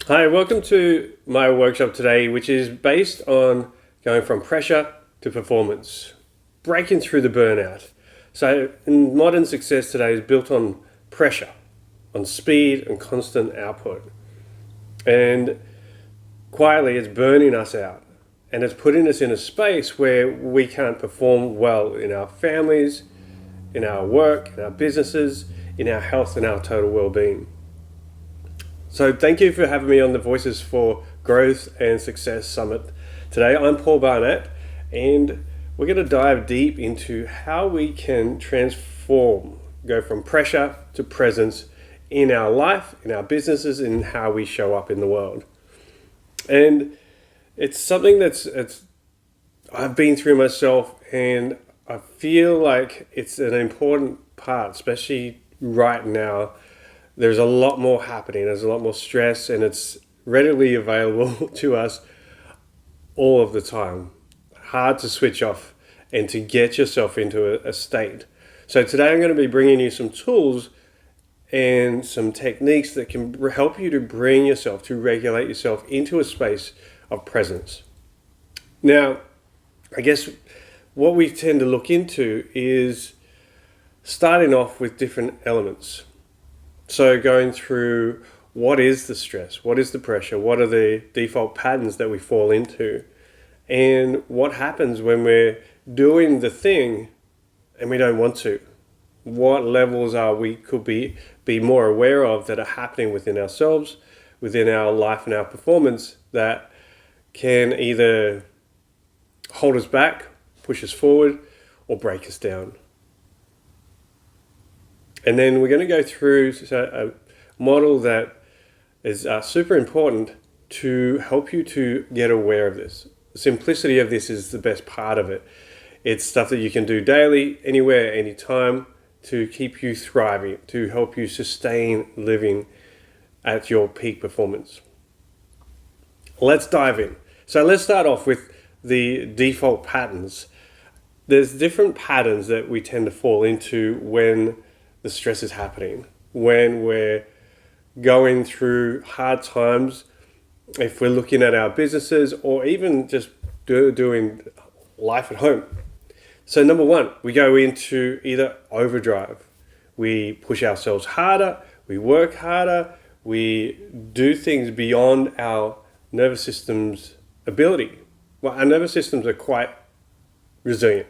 Hi, welcome to my workshop today, which is based on going from pressure to performance, breaking through the burnout. So, modern success today is built on pressure, on speed and constant output. And quietly, it's burning us out. And it's putting us in a space where we can't perform well in our families, in our work, in our businesses, in our health, and our total well being. So thank you for having me on the Voices for Growth and Success Summit today. I'm Paul Barnett, and we're going to dive deep into how we can transform, go from pressure to presence in our life, in our businesses, in how we show up in the world. And it's something I've been through myself, and I feel like it's an important part, especially right now. There's a lot more happening, there's a lot more stress, and it's readily available to us all of the time. Hard to switch off and to get yourself into a state. So today I'm going to be bringing you some tools and some techniques that can help you to bring yourself, to regulate yourself into a space of presence. Now, I guess what we tend to look into is starting off with different elements. So going through what is the stress, what is the pressure, what are the default patterns that we fall into, and what happens when we're doing the thing and we don't want to. What levels are we could be more aware of that are happening within ourselves, within our life and our performance that can either hold us back, push us forward, or break us down. And then we're going to go through a model that is super important to help you to get aware of this. The simplicity of this is the best part of it. It's stuff that you can do daily, anywhere, anytime, to keep you thriving, to help you sustain living at your peak performance. Let's dive in. So let's start off with the default patterns. There's different patterns that we tend to fall into when the stress is happening, when we're going through hard times, if we're looking at our businesses or even just doing life at home. So number one, we go into either overdrive. We push ourselves harder, we work harder, we do things beyond our nervous system's ability. Well, our nervous systems are quite resilient.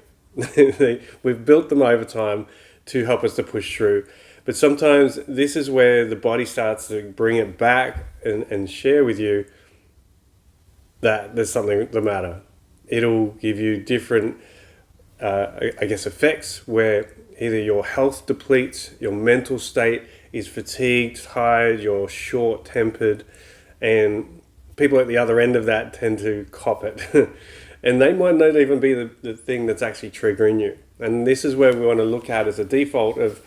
We've built them over time to help us to push through. But sometimes this is where the body starts to bring it back and share with you that there's something the matter. It'll give you different, effects where either your health depletes, your mental state is fatigued, tired, you're short-tempered, and people at the other end of that tend to cop it. And they might not even be the thing that's actually triggering you. And this is where we want to look at as a default of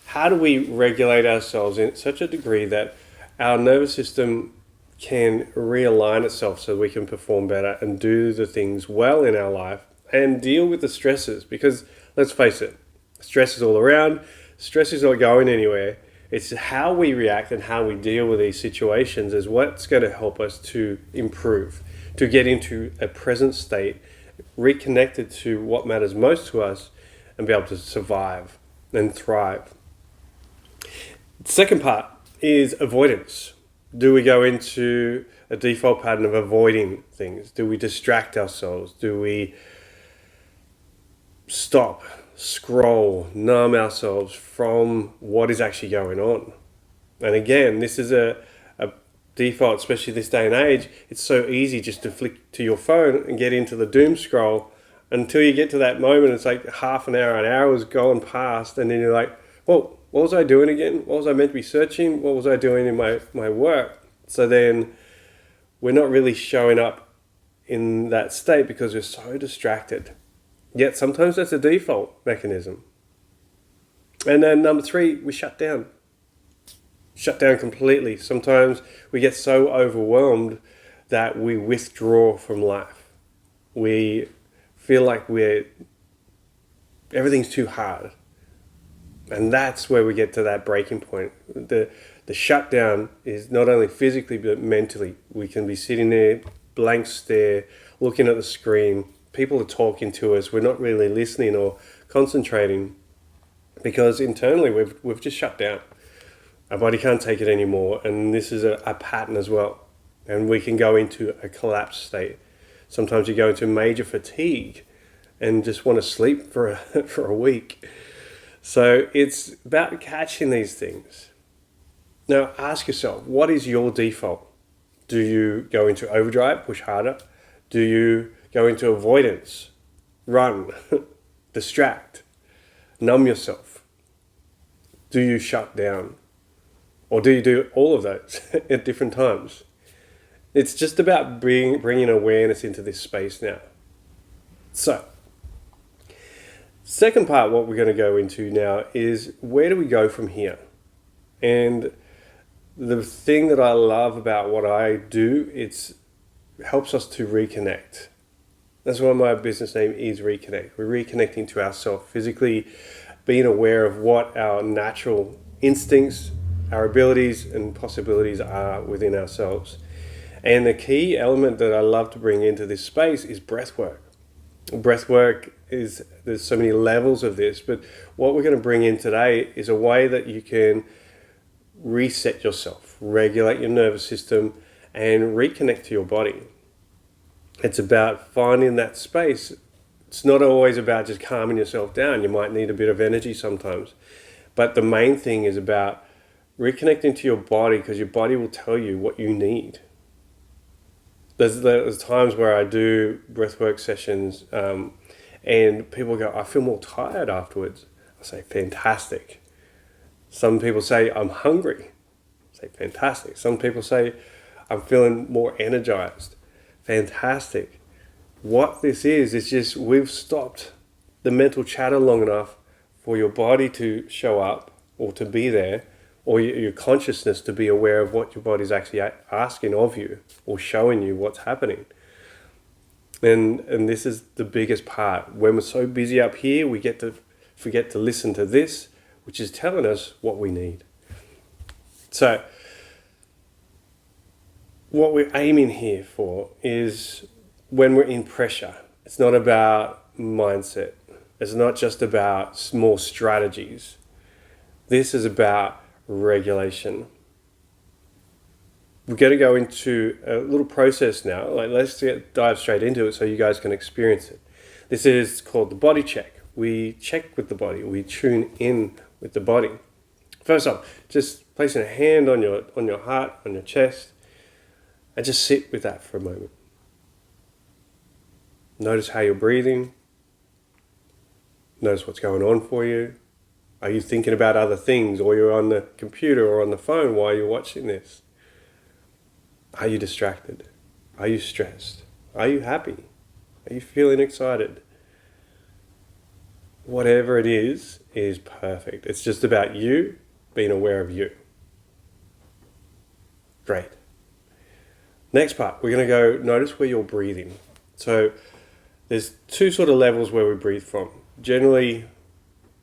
how do we regulate ourselves in such a degree that our nervous system can realign itself so we can perform better and do the things well in our life and deal with the stresses. Because let's face it, stress is all around, stress is not going anywhere. It's how we react and how we deal with these situations is what's going to help us to improve, to get into a present state, reconnected to what matters most to us, and be able to survive and thrive. The second part is avoidance. Do we go into a default pattern of avoiding things? Do we distract ourselves? Do we stop, scroll, numb ourselves from what is actually going on? And again, this is a default, especially this day and age. It's so easy just to flick to your phone and get into the doom scroll until you get to that moment. It's like half an hour has gone past, and then you're like, well, what was I doing again? What was I meant to be searching? What was I doing in my work? So then we're not really showing up in that state because we're so distracted. Yet sometimes that's a default mechanism. And then number three, we shut down completely. Sometimes we get so overwhelmed that we withdraw from life. We feel like everything's too hard. And that's where we get to that breaking point. The The shutdown is not only physically but mentally. We can be sitting there, blank stare, looking at the screen. People are talking to us. We're not really listening or concentrating because internally we've just shut down. Our body can't take it anymore, and this is a pattern as well. And we can go into a collapsed state. Sometimes you go into major fatigue and just want to sleep for for a week. So it's about catching these things. Now ask yourself, what is your default? Do you go into overdrive, push harder? Do you go into avoidance, run, distract, numb yourself? Do you shut down? Or do you do all of those at different times? It's just about bringing awareness into this space now. So, second part, what we're going to go into now is where do we go from here? And the thing that I love about what I do, it helps us to reconnect. That's why my business name is Reconnect. We're reconnecting to ourselves physically, being aware of what our natural instincts, our abilities and possibilities are within ourselves. And the key element that I love to bring into this space is breath work. Breath work there's so many levels of this, but what we're going to bring in today is a way that you can reset yourself, regulate your nervous system, and reconnect to your body. It's about finding that space. It's not always about just calming yourself down. You might need a bit of energy sometimes. But the main thing is about reconnecting to your body, because your body will tell you what you need. There's times where I do breathwork sessions and people go, I feel more tired afterwards. I say, fantastic. Some people say, I'm hungry. I say, fantastic. Some people say, I'm feeling more energized. Fantastic. What this is just we've stopped the mental chatter long enough for your body to show up or to be there, or your consciousness to be aware of what your body's actually asking of you or showing you what's happening. And this is the biggest part. When we're so busy up here, we get to forget to listen to this, which is telling us what we need. So what we're aiming here for is when we're in pressure, it's not about mindset. It's not just about small strategies. This is about regulation. We're going to go into a little process now. Let's dive straight into it so you guys can experience it. This is called the body check. We check with the body. We tune in with the body. First off, just placing a hand on your heart, on your chest, and just sit with that for a moment. Notice how you're breathing. Notice what's going on for you. Are you thinking about other things, or you're on the computer or on the phone while you're watching this? Are you distracted? Are you stressed? Are you happy? Are you feeling excited? Whatever it is perfect. It's just about you being aware of you. Great. Next part, we're going to go notice where you're breathing. So there's two sort of levels where we breathe from. Generally,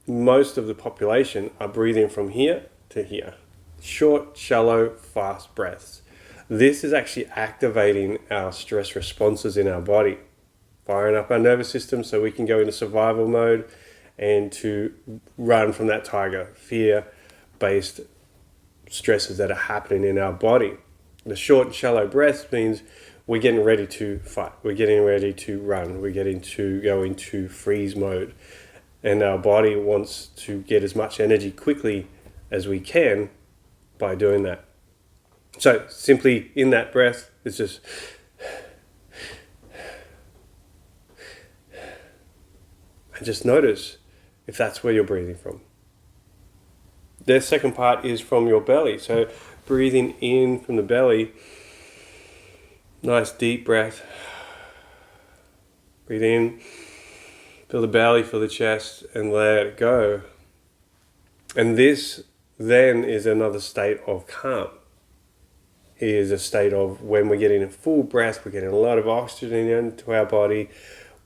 most of the population are breathing from here to here. Short, shallow, fast breaths. This is actually activating our stress responses in our body, firing up our nervous system so we can go into survival mode and to run from that tiger, fear-based stresses that are happening in our body. The short and shallow breaths means we're getting ready to fight. We're getting ready to run. We're getting to go into freeze mode. And our body wants to get as much energy quickly as we can by doing that. So simply in that breath, it's just and just notice if that's where you're breathing from. The second part is from your belly. So breathing in from the belly, nice deep breath. Breathe in, feel the belly, feel the chest, and let it go. And this then is another state of calm. It is a state of when we're getting a full breath, we're getting a lot of oxygen into our body,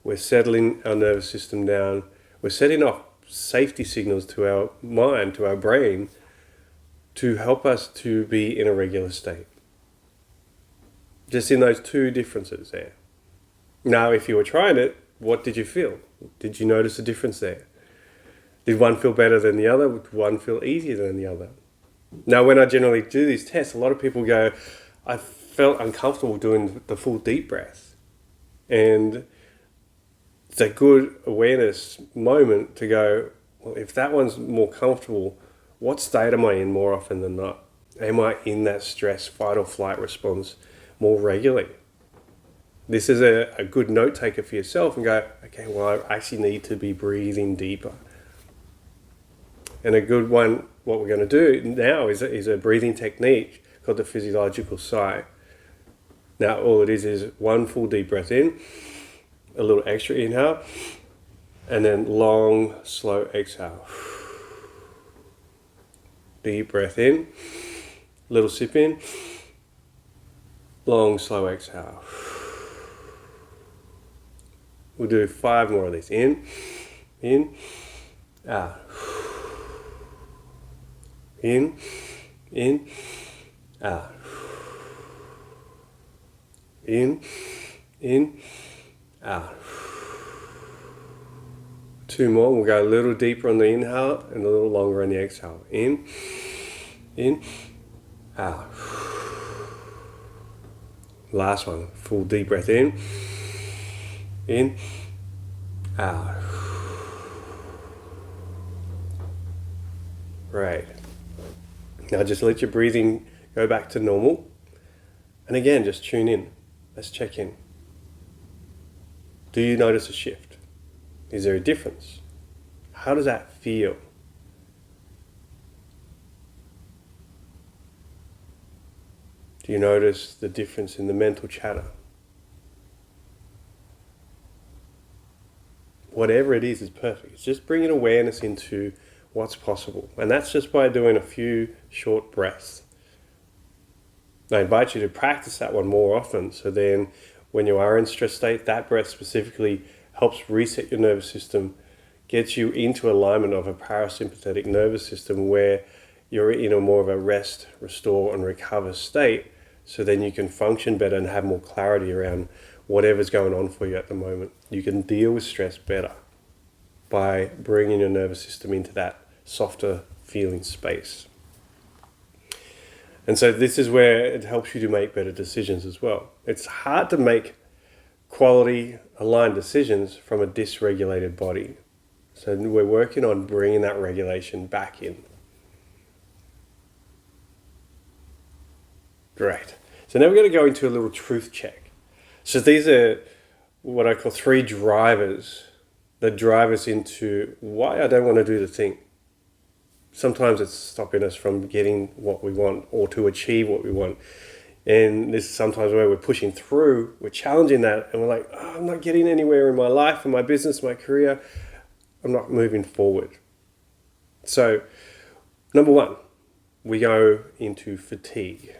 we're settling our nervous system down, we're setting off safety signals to our mind, to our brain, to help us to be in a regular state. Just in those two differences there. Now, if you were trying it, what did you feel? Did you notice a difference there? Did one feel better than the other? Did one feel easier than the other? Now, when I generally do these tests, a lot of people go, I felt uncomfortable doing the full deep breath. And it's a good awareness moment to go, well, if that one's more comfortable, what state am I in more often than not? Am I in that stress, fight or flight response more regularly? This is a good note taker for yourself and go, okay, well, I actually need to be breathing deeper. And a good one, what we're going to do now is a breathing technique called the physiological sigh. Now, all it is one full deep breath in, a little extra inhale, and then long, slow exhale. Deep breath in, little sip in, long, slow exhale. We'll do 5 more of these. In, out. In, out. In, out. 2 more. We'll go a little deeper on the inhale and a little longer on the exhale. In, out. Last one. Full deep breath in, out. Right. Now just let your breathing go back to normal. And again, just tune in. Let's check in. Do you notice a shift? Is there a difference? How does that feel? Do you notice the difference in the mental chatter? Whatever it is perfect. It's just bringing awareness into what's possible. And that's just by doing a few short breaths. I invite you to practice that one more often, so then when you are in stress state, that breath specifically helps reset your nervous system, gets you into alignment of a parasympathetic nervous system where you're in a more of a rest, restore and recover state, so then you can function better and have more clarity around whatever's going on for you at the moment. You can deal with stress better by bringing your nervous system into that softer feeling space. And so this is where it helps you to make better decisions as well. It's hard to make quality aligned decisions from a dysregulated body. So we're working on bringing that regulation back in. Great. So now we're going to go into a little truth check. So these are what I call 3 drivers that drive us into why I don't want to do the thing. Sometimes it's stopping us from getting what we want or to achieve what we want. And this is sometimes where we're pushing through, we're challenging that, and we're like, oh, I'm not getting anywhere in my life, in my business, my career. I'm not moving forward. So, number 1, we go into fatigue.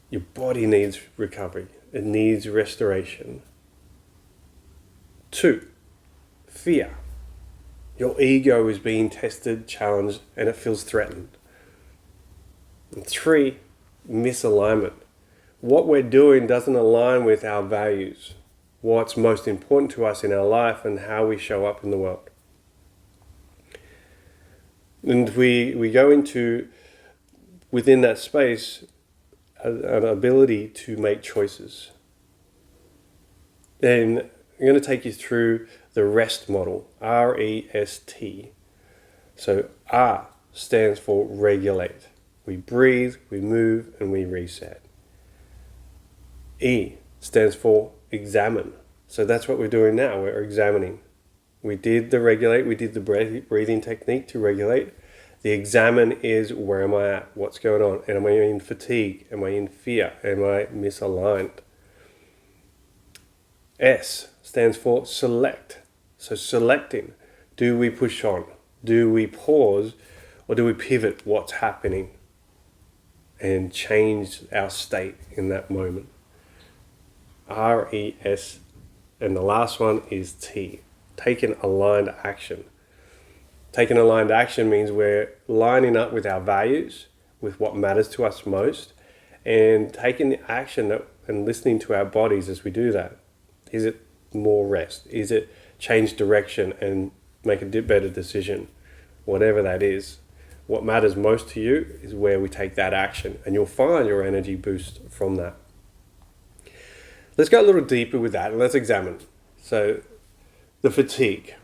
Your body needs recovery. It needs restoration. 2, fear. Your ego is being tested, challenged, and it feels threatened. And 3, misalignment. What we're doing doesn't align with our values, what's most important to us in our life and how we show up in the world. And we go into, within that space, an ability to make choices. And I'm going to take you through the REST model, R-E-S-T. So R stands for regulate. We breathe, we move, and we reset. E stands for examine. So that's what we're doing now, we're examining. We did the regulate, we did the breathing technique to regulate. The examine is, where am I at? What's going on? And am I in fatigue? Am I in fear? Am I misaligned? S stands for select. So selecting. Do we push on? Do we pause? Or do we pivot what's happening and change our state in that moment? R-E-S. And the last one is T. Taking aligned action. Taking aligned action means we're lining up with our values, with what matters to us most, and taking the action and listening to our bodies as we do that. Is it more rest? Is it change direction and make a better decision? Whatever that is. What matters most to you is where we take that action, and you'll find your energy boost from that. Let's go a little deeper with that and let's examine. So, the fatigue.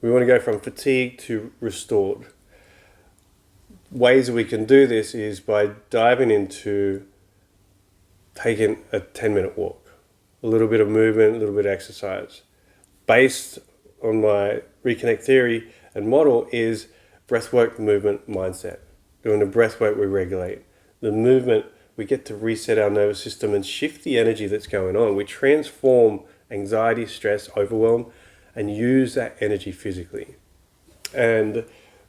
We want to go from fatigue to restored. Ways we can do this is by diving into taking a 10-minute walk, a little bit of movement, a little bit of exercise. Based on my reconnect theory and model is breathwork, movement, mindset. Doing the breathwork, we regulate. The movement, we get to reset our nervous system and shift the energy that's going on. We transform anxiety, stress, overwhelm, and use that energy physically. And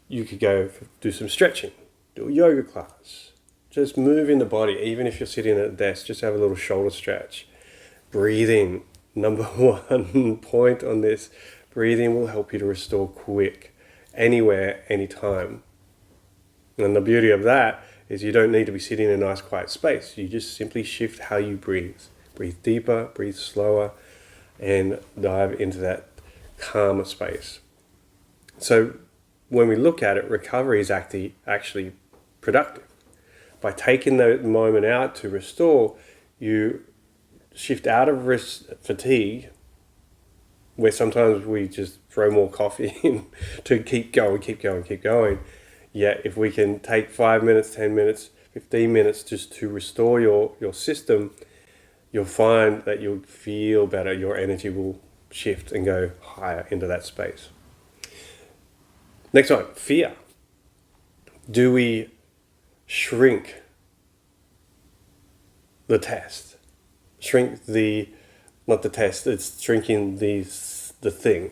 you could go do some stretching, do a yoga class, just move in the body. Even if you're sitting at a desk, just have a little shoulder stretch. Breathing, number one point on this. Breathing will help you to restore quick, anywhere, anytime. And the beauty of that is you don't need to be sitting in a nice quiet space. You just simply shift how you breathe. Breathe deeper, breathe slower, and dive into that calmer space. So when we look at it, recovery is actually productive. By taking the moment out to restore, you shift out of fatigue, where sometimes we just throw more coffee in to keep going. Yet if we can take 5 minutes, 10 minutes, 15 minutes just to restore your system, you'll find that you'll feel better. Your energy will shift and go higher into that space. Next one, fear. Do we shrink the test? Not the test, it's shrinking the thing.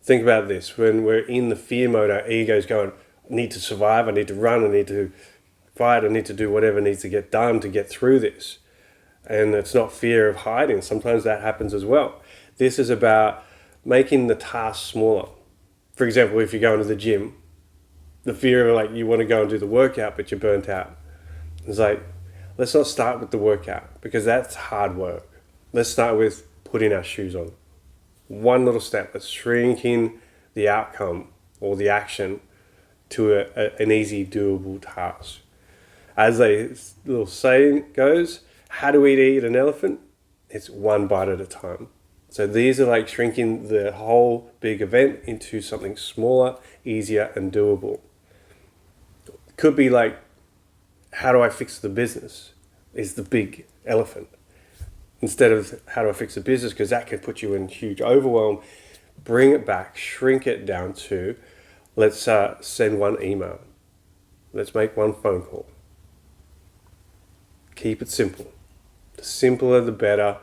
Think about this. When we're in the fear mode, our ego's going, I need to survive, I need to run, I need to fight, I need to do whatever needs to get done to get through this. And it's not fear of hiding. Sometimes that happens as well. This is about making the task smaller. For example, if you're going to the gym, the fear of you want to go and do the workout, but you're burnt out. It's let's not start with the workout because that's hard work. Let's start with putting our shoes on. One little step, let's shrinking the outcome or the action to an easy, doable task. As a little saying goes, how do we eat an elephant? It's one bite at a time. So these are shrinking the whole big event into something smaller, easier, and doable. Could be how do I fix the business? Is the big elephant. Instead of how do I fix the business, because that can put you in huge overwhelm, bring it back, shrink it down to, let's send one email. Let's make one phone call. Keep it simple. The simpler the better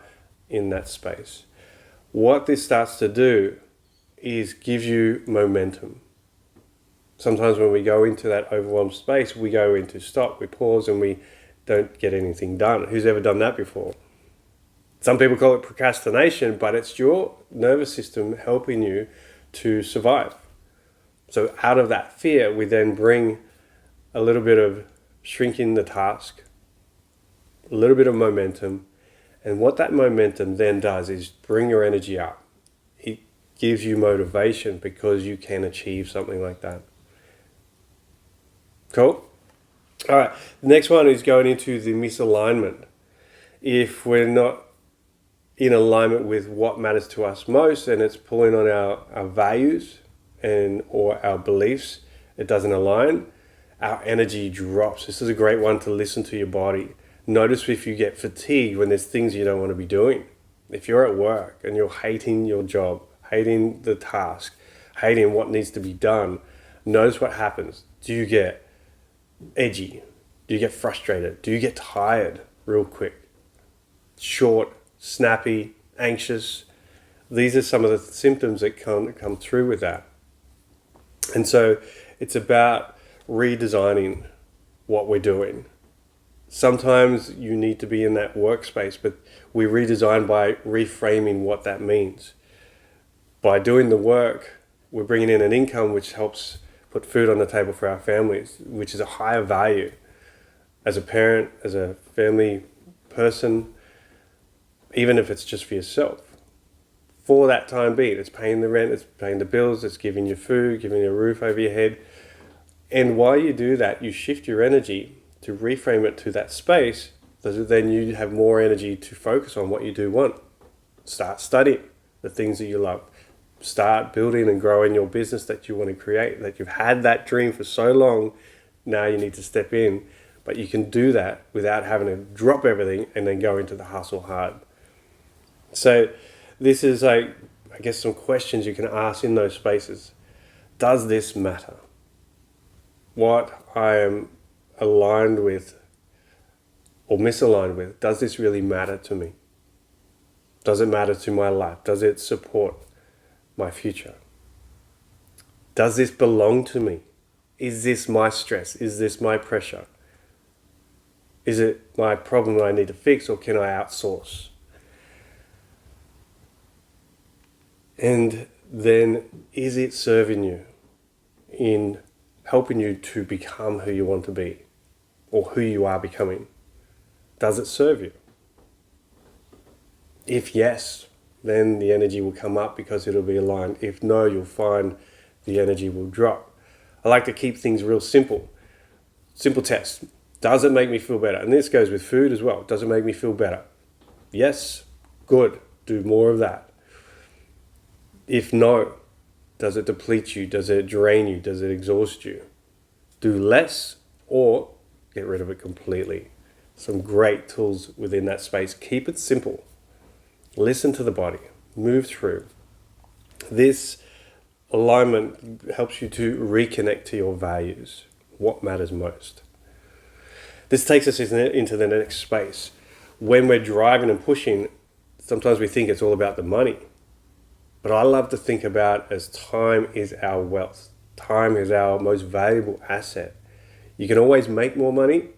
in that space. What this starts to do is give you momentum. Sometimes when we go into that overwhelmed space, we go into stop, we pause, and we don't get anything done. Who's ever done that before? Some people call it procrastination, but it's your nervous system helping you to survive. So out of that fear, we then bring a little bit of shrinking the task, a little bit of momentum, and what that momentum then does is bring your energy up. It gives you motivation because you can achieve something like that. Cool? All right, the next one is going into the misalignment. If we're not in alignment with what matters to us most and it's pulling on our values or our beliefs, it doesn't align, our energy drops. This is a great one to listen to your body. Notice if you get fatigued when there's things you don't want to be doing. If you're at work and you're hating your job, hating the task, hating what needs to be done, notice what happens. Do you get edgy? Do you get frustrated? Do you get tired real quick? Short, snappy, anxious? These are some of the symptoms that come through with that. And so it's about redesigning what we're doing. Sometimes you need to be in that workspace, but we redesign by reframing what that means. By doing the work we're bringing in an income which helps put food on the table for our families, which is a higher value as a parent, as a family person, even if it's just for yourself. For that time being, it's paying the rent, it's paying the bills, it's giving you food, giving you a roof over your head. And while you do that, you shift your energy to reframe it to that space, so then you have more energy to focus on what you do want. Start studying the things that you love. Start building and growing your business that you want to create, that you've had that dream for so long. Now you need to step in, but you can do that without having to drop everything and then go into the hustle hard. So this is I guess some questions you can ask in those spaces. Does this matter? What I am aligned with or misaligned with, does this really matter to me? Does it matter to my life? Does it support my future? Does this belong to me? Is this my stress? Is this my pressure? Is it my problem that I need to fix, or can I outsource? And then, is it serving you in helping you to become who you want to be, or who you are becoming? Does it serve you? If yes, then the energy will come up because it'll be aligned. If no, you'll find the energy will drop. I like to keep things real simple. Simple test. Does it make me feel better? And this goes with food as well. Does it make me feel better? Yes. Good. Do more of that. If no, does it deplete you? Does it drain you? Does it exhaust you? Do less or get rid of it completely. Some great tools within that space. Keep it simple. Listen to the body. Move through. This alignment helps you to reconnect to your values. What matters most? This takes us into the next space. When we're driving and pushing, sometimes we think it's all about the money. But I love to think about as time is our wealth. Time is our most valuable asset. You can always make more money,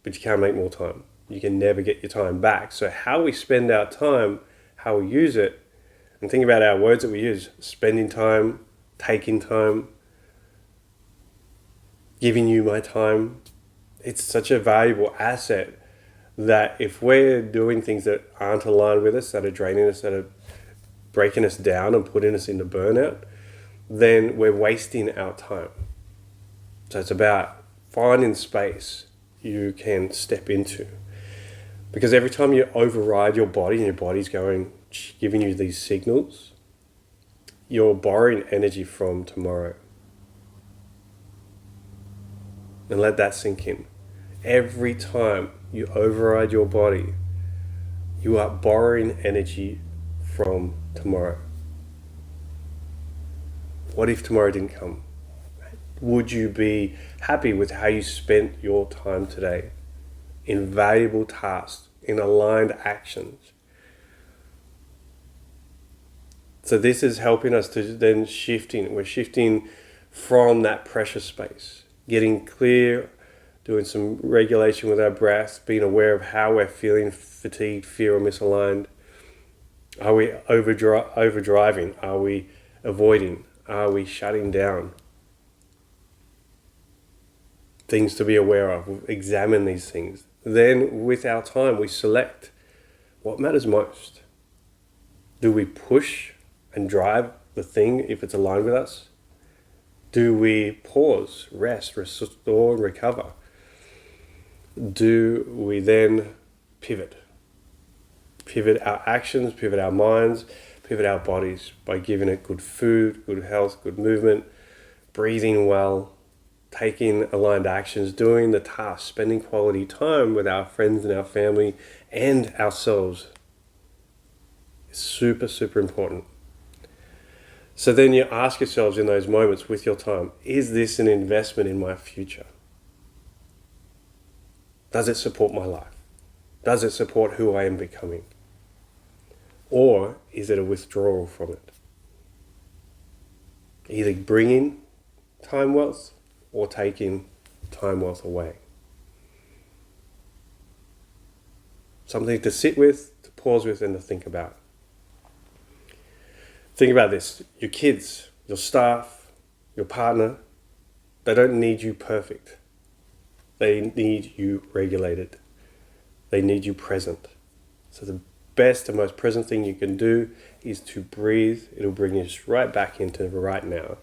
but you can't make more time. You can never get your time back. So how we spend our time, how we use it, and think about our words that we use: spending time, taking time, giving you my time. It's such a valuable asset that if we're doing things that aren't aligned with us, that are draining us, that are breaking us down and putting us into burnout, then we're wasting our time. So it's about finding space you can step into. Because every time you override your body and your body's giving you these signals, you're borrowing energy from tomorrow. And let that sink in. Every time you override your body, you are borrowing energy from tomorrow. What if tomorrow didn't come? Would you be happy with how you spent your time today? In valuable tasks, in aligned actions. So this is helping us to then we're shifting from that pressure space, getting clear, doing some regulation with our breath, being aware of how we're feeling, fatigued, fear, or misaligned. Are we overdriving? Are we avoiding? Are we shutting down? Things to be aware of. Examine these things. Then with our time, we select what matters most. Do we push and drive the thing if it's aligned with us? Do we pause, rest, restore, and recover? Do we then pivot? Pivot our actions, pivot our minds, pivot our bodies by giving it good food, good health, good movement, breathing well, taking aligned actions, doing the tasks, spending quality time with our friends and our family and ourselves. It's super, super important. So then you ask yourselves in those moments with your time, is this an investment in my future? Does it support my life? Does it support who I am becoming? Or is it a withdrawal from it? Either bringing time wealth or taking time wealth away. Something to sit with, to pause with, and to think about. Think about this. Your kids, your staff, your partner, they don't need you perfect. They need you regulated. They need you present. So the best and most present thing you can do is to breathe. It'll bring you right back into the right now.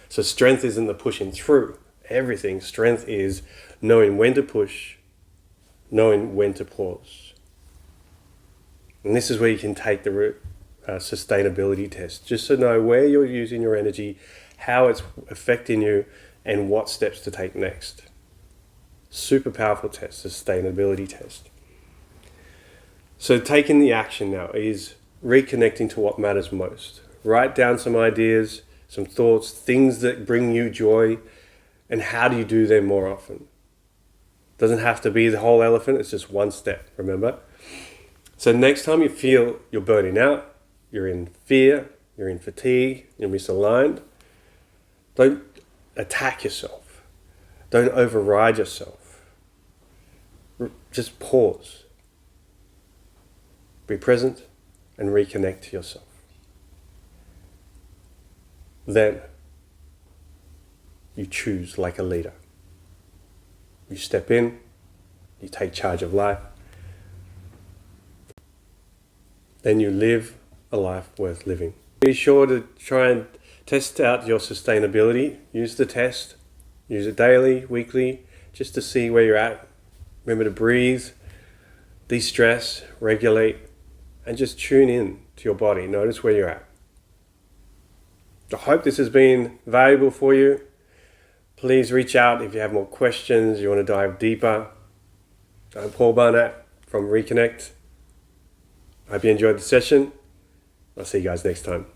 So strength isn't the pushing through everything. Strength is knowing when to push, knowing when to pause. And this is where you can take the sustainability test, just to know where you're using your energy, how it's affecting you, and what steps to take next. Super powerful test, sustainability test. So taking the action now is reconnecting to what matters most. Write down some ideas, some thoughts, things that bring you joy, and how do you do them more often. Doesn't have to be the whole elephant, it's just one step, remember? So next time you feel you're burning out, you're in fear, you're in fatigue, you're misaligned, don't attack yourself. Don't override yourself. Just pause. Be present and reconnect to yourself. Then you choose like a leader. You step in, you take charge of life, then you live a life worth living. Be sure to try and test out your sustainability. Use the test. Use it daily, weekly, just to see where you're at. Remember to breathe, de-stress, regulate, and just tune in to your body. Notice where you're at. I hope this has been valuable for you. Please reach out if you have more questions, you want to dive deeper. I'm Paul Burnout from Reconnect. I hope you enjoyed the session. I'll see you guys next time.